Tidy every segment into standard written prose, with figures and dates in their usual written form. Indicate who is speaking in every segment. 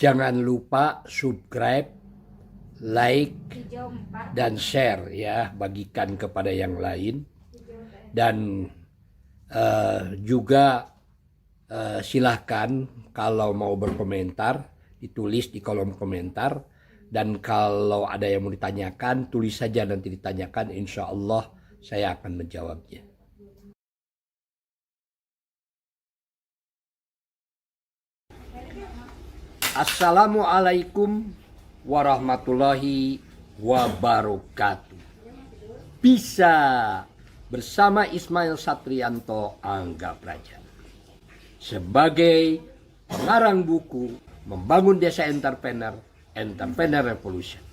Speaker 1: Jangan lupa subscribe, like, dan share ya, bagikan kepada yang lain. Dan juga silahkan kalau mau berkomentar, ditulis di kolom komentar. Dan kalau ada yang mau ditanyakan, tulis saja nanti ditanyakan, insya Allah saya akan menjawabnya. Assalamualaikum warahmatullahi wabarakatuh. Bisa bersama Ismail Satrianto Angga Praja. Sebagai pengarang buku Membangun Desa Entrepreneur, Entrepreneur Revolution.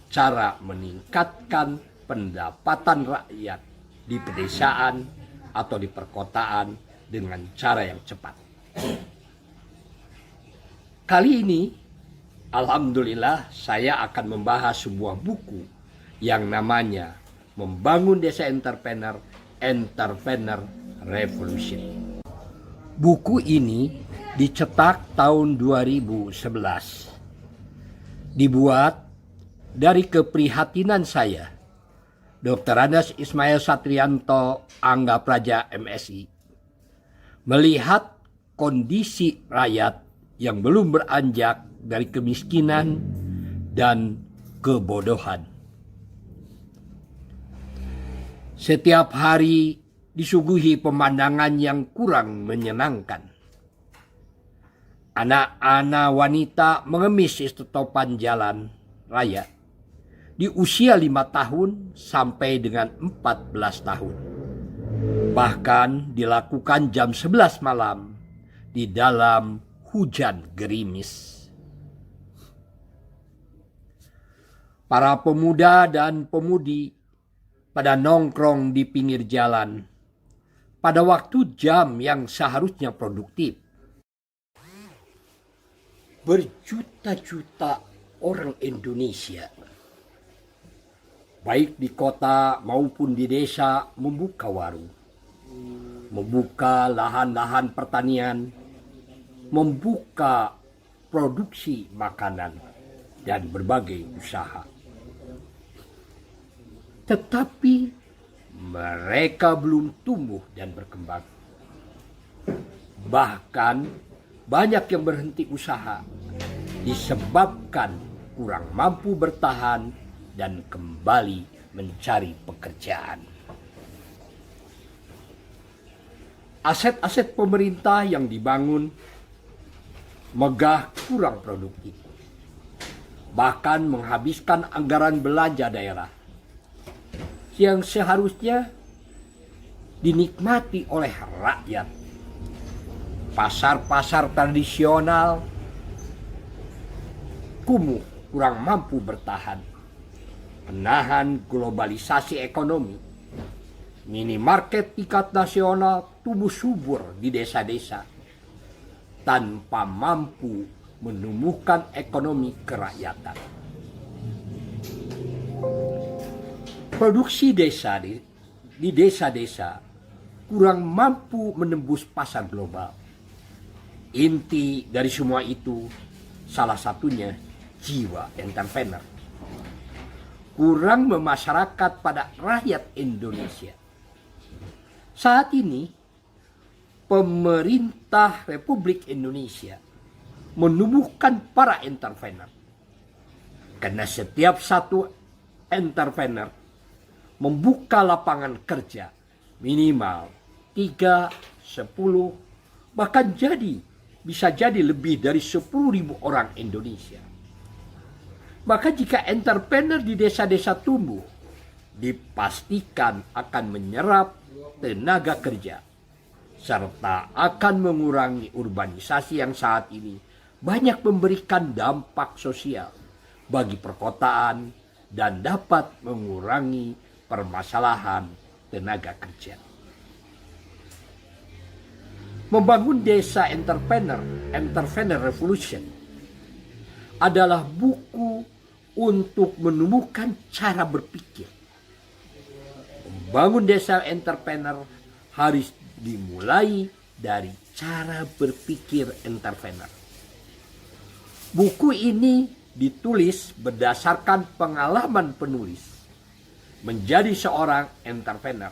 Speaker 1: Cara meningkatkan pendapatan rakyat di pedesaan atau di perkotaan dengan cara yang cepat. Kali ini, alhamdulillah, saya akan membahas sebuah buku yang namanya Membangun Desa Entrepreneur, Entrepreneur Revolution. Buku ini dicetak tahun 2011. Dibuat dari keprihatinan saya, Dr. Andes Ismail Satrianto Angga Praja MSI, melihat kondisi rakyat yang belum beranjak dari kemiskinan dan kebodohan. Setiap hari disuguhi pemandangan yang kurang menyenangkan. Anak-anak wanita mengemis di topan jalan raya di usia 5 tahun sampai dengan 14 tahun. Bahkan dilakukan jam 11 malam di dalam hujan gerimis. Para pemuda dan pemudi pada nongkrong di pinggir jalan pada waktu jam yang seharusnya produktif. Berjuta-juta orang Indonesia, baik di kota maupun di desa, membuka warung, membuka lahan-lahan pertanian, membuka produksi makanan dan berbagai usaha. Tetapi mereka belum tumbuh dan berkembang. Bahkan banyak yang berhenti usaha disebabkan kurang mampu bertahan dan kembali mencari pekerjaan. Aset-aset pemerintah yang dibangun megah kurang produktif, bahkan menghabiskan anggaran belanja daerah yang seharusnya dinikmati oleh rakyat. Pasar-pasar tradisional kumuh, kurang mampu bertahan, menahan globalisasi ekonomi. Minimarket tingkat nasional tumbuh subur di desa-desa tanpa mampu menumbuhkan ekonomi kerakyatan. Produksi desa di desa-desa kurang mampu menembus pasar global. Inti dari semua itu salah satunya jiwa entrepreneur. Kurang memasyarakat pada rakyat Indonesia. Saat ini pemerintah Republik Indonesia menumbuhkan para entrepreneur. Karena setiap satu entrepreneur membuka lapangan kerja minimal 3, 10, bahkan bisa jadi lebih dari 10.000 orang Indonesia. Maka jika entrepreneur di desa-desa tumbuh, dipastikan akan menyerap tenaga kerja, serta akan mengurangi urbanisasi yang saat ini banyak memberikan dampak sosial bagi perkotaan dan dapat mengurangi permasalahan tenaga kerja. Membangun Desa Entrepreneur, Entrepreneur Revolution adalah buku untuk menumbuhkan cara berpikir. Membangun desa entrepreneur harus dimulai dari cara berpikir entrepreneur. Buku ini ditulis berdasarkan pengalaman penulis menjadi seorang entrepreneur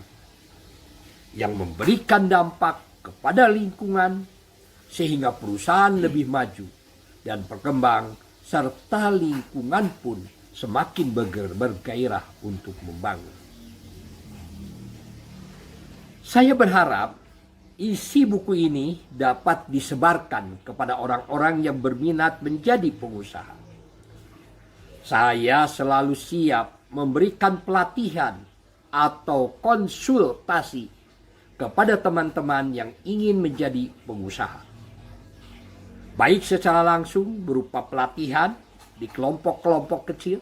Speaker 1: yang memberikan dampak kepada lingkungan sehingga perusahaan lebih maju dan berkembang serta lingkungan pun semakin bergairah untuk membangun. Saya berharap isi buku ini dapat disebarkan kepada orang-orang yang berminat menjadi pengusaha. Saya selalu siap memberikan pelatihan atau konsultasi kepada teman-teman yang ingin menjadi pengusaha. Baik secara langsung berupa pelatihan di kelompok-kelompok kecil,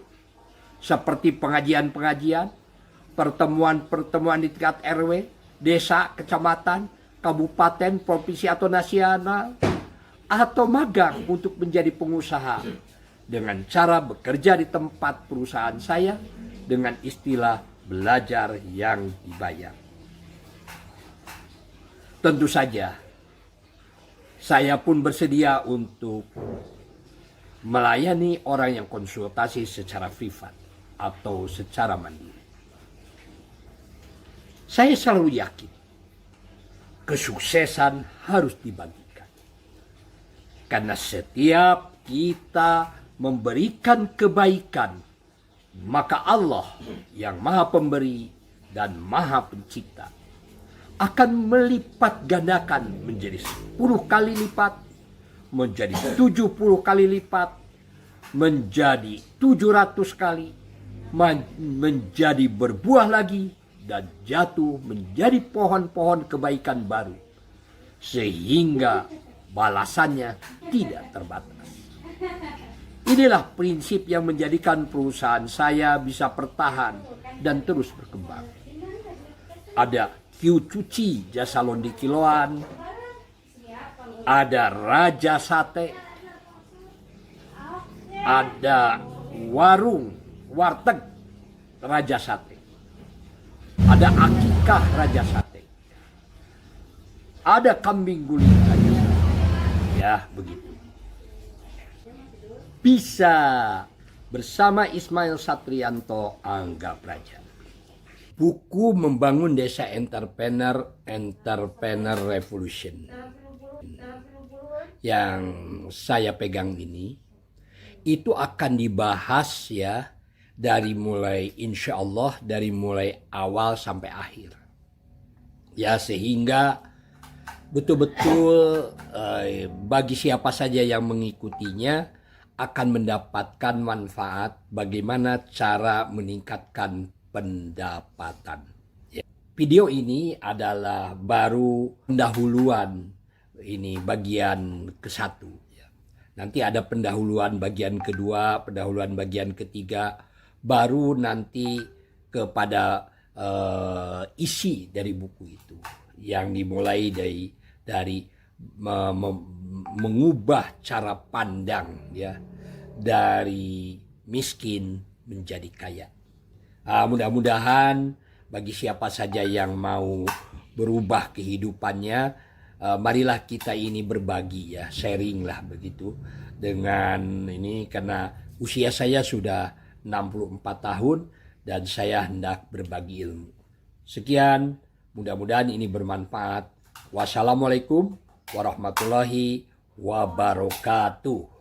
Speaker 1: seperti pengajian-pengajian, pertemuan-pertemuan di tingkat RW, desa, kecamatan, kabupaten, provinsi atau nasional, atau magang untuk menjadi pengusaha dengan cara bekerja di tempat perusahaan saya dengan istilah belajar yang dibayar. Tentu saja, saya pun bersedia untuk melayani orang yang konsultasi secara privat atau secara mandiri. Saya selalu yakin kesuksesan harus dibagikan. Karena setiap kita memberikan kebaikan, maka Allah yang Maha Pemberi dan Maha Pencipta akan melipat gandakan menjadi 10 kali lipat, menjadi 70 kali lipat, menjadi 700 kali, menjadi berbuah lagi, dan jatuh menjadi pohon-pohon kebaikan baru, sehingga balasannya tidak terbatas. Inilah prinsip yang menjadikan perusahaan saya bisa bertahan dan terus berkembang. Ada Q Cuci Jasa Londi Kiloan, ada Raja Sate, ada warteg Raja Sate, ada Akikah Raja Sate, ada Kambing Guling Raja Sate. Ya, begitu. Bisa bersama Ismail Satrianto, Angga Praja. Buku Membangun Desa Entrepreneur Revolution yang saya pegang ini, itu akan dibahas ya dari mulai insya Allah dari mulai awal sampai akhir. Ya, sehingga betul-betul bagi siapa saja yang mengikutinya akan mendapatkan manfaat bagaimana cara meningkatkan pendapatan. Ya. Video ini adalah baru pendahuluan, ini bagian ke-1. Ya. Nanti ada pendahuluan bagian kedua, pendahuluan bagian ketiga, baru nanti kepada isi dari buku itu yang dimulai dari mengubah cara pandang ya dari miskin menjadi kaya. Mudah-mudahan bagi siapa saja yang mau berubah kehidupannya, marilah kita ini berbagi ya, sharing lah begitu dengan ini, karena usia saya sudah 64 tahun dan saya hendak berbagi ilmu. Sekian, mudah-mudahan ini bermanfaat. Wassalamualaikum warahmatullahi wabarakatuh.